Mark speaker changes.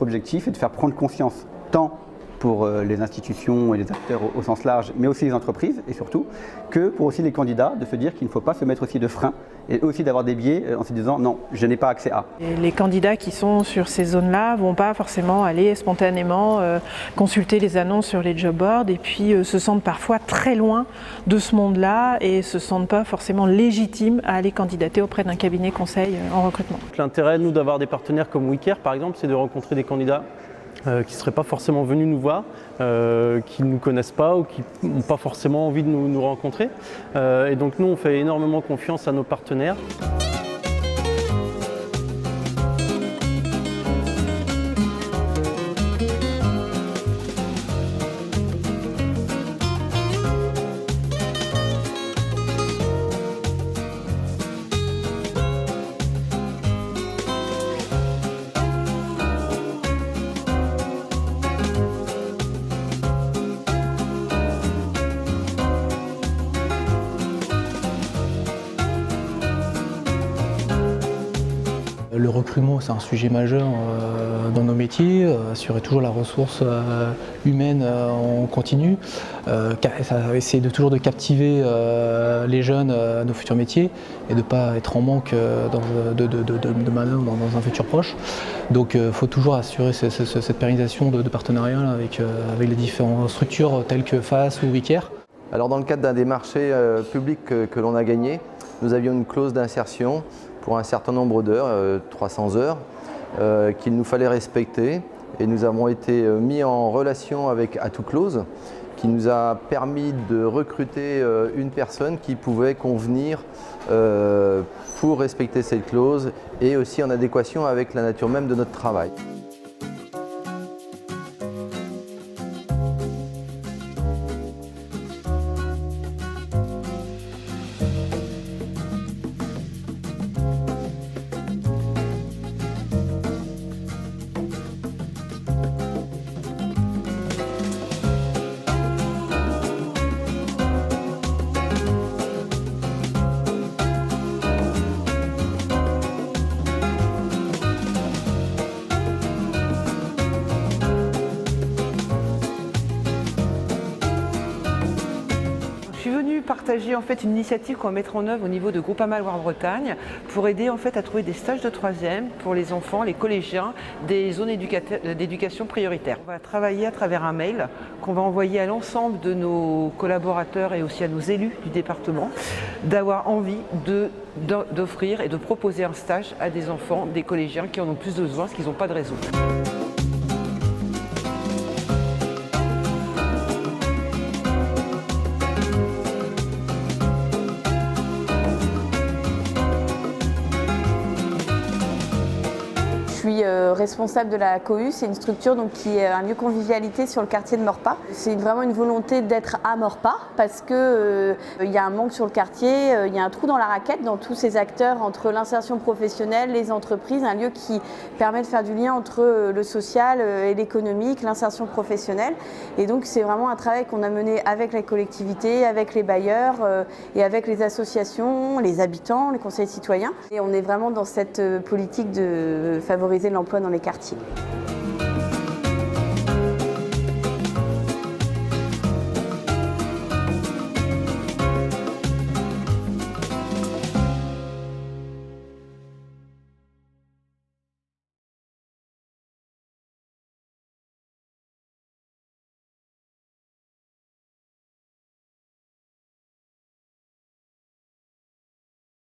Speaker 1: notre objectif est de faire prendre conscience, tant pour les institutions et les acteurs au sens large, mais aussi les entreprises et surtout, que pour aussi les candidats, de se dire qu'il ne faut pas se mettre aussi de frein et aussi d'avoir des biais en se disant non, je n'ai pas accès à.
Speaker 2: Et les candidats qui sont sur ces zones-là ne vont pas forcément aller spontanément consulter les annonces sur les job boards et puis se sentent parfois très loin de ce monde-là et ne se sentent pas forcément légitimes à aller candidater auprès d'un cabinet conseil en recrutement.
Speaker 3: L'intérêt, nous, d'avoir des partenaires comme WeCare, par exemple, c'est de rencontrer des candidats qui ne seraient pas forcément venus nous voir, qui ne nous connaissent pas ou qui n'ont pas forcément envie de nous rencontrer. Et donc nous, on fait énormément confiance à nos partenaires.
Speaker 4: Le recrutement, c'est un sujet majeur dans nos métiers, assurer toujours la ressource humaine en continu, essayer toujours de captiver les jeunes à nos futurs métiers et de ne pas être en manque de main-d'œuvre dans un futur proche. Donc il faut toujours assurer cette pérennisation de partenariat avec les différentes structures telles que FAS ou WeCare.
Speaker 5: Alors dans le cadre d'un des marchés publics que l'on a gagné, nous avions une clause d'insertion pour un certain nombre d'heures, 300 heures, qu'il nous fallait respecter. Et nous avons été mis en relation avec AtouClose, qui nous a permis de recruter une personne qui pouvait convenir pour respecter cette clause et aussi en adéquation avec la nature même de notre travail.
Speaker 6: Je suis venue partager en fait une initiative qu'on va mettre en œuvre au niveau de Groupama Loire-Bretagne pour aider en fait à trouver des stages de troisième pour les enfants, les collégiens des zones d'éducation prioritaire. On va travailler à travers un mail qu'on va envoyer à l'ensemble de nos collaborateurs et aussi à nos élus du département d'avoir envie d'offrir et de proposer un stage à des enfants, des collégiens qui en ont plus besoin parce qu'ils n'ont pas de réseau.
Speaker 7: Je suis responsable de la COU, c'est une structure donc, qui est un lieu convivialité sur le quartier de Maurepas. C'est vraiment une volonté d'être à Maurepas parce qu'il y a un manque sur le quartier, il y a un trou dans la raquette dans tous ces acteurs entre l'insertion professionnelle, les entreprises, un lieu qui permet de faire du lien entre le social et l'économique, l'insertion professionnelle. Et donc c'est vraiment un travail qu'on a mené avec les collectivités, avec les bailleurs et avec les associations, les habitants, les conseils citoyens. Et on est vraiment dans cette politique de favoriser l'emploi dans les quartiers.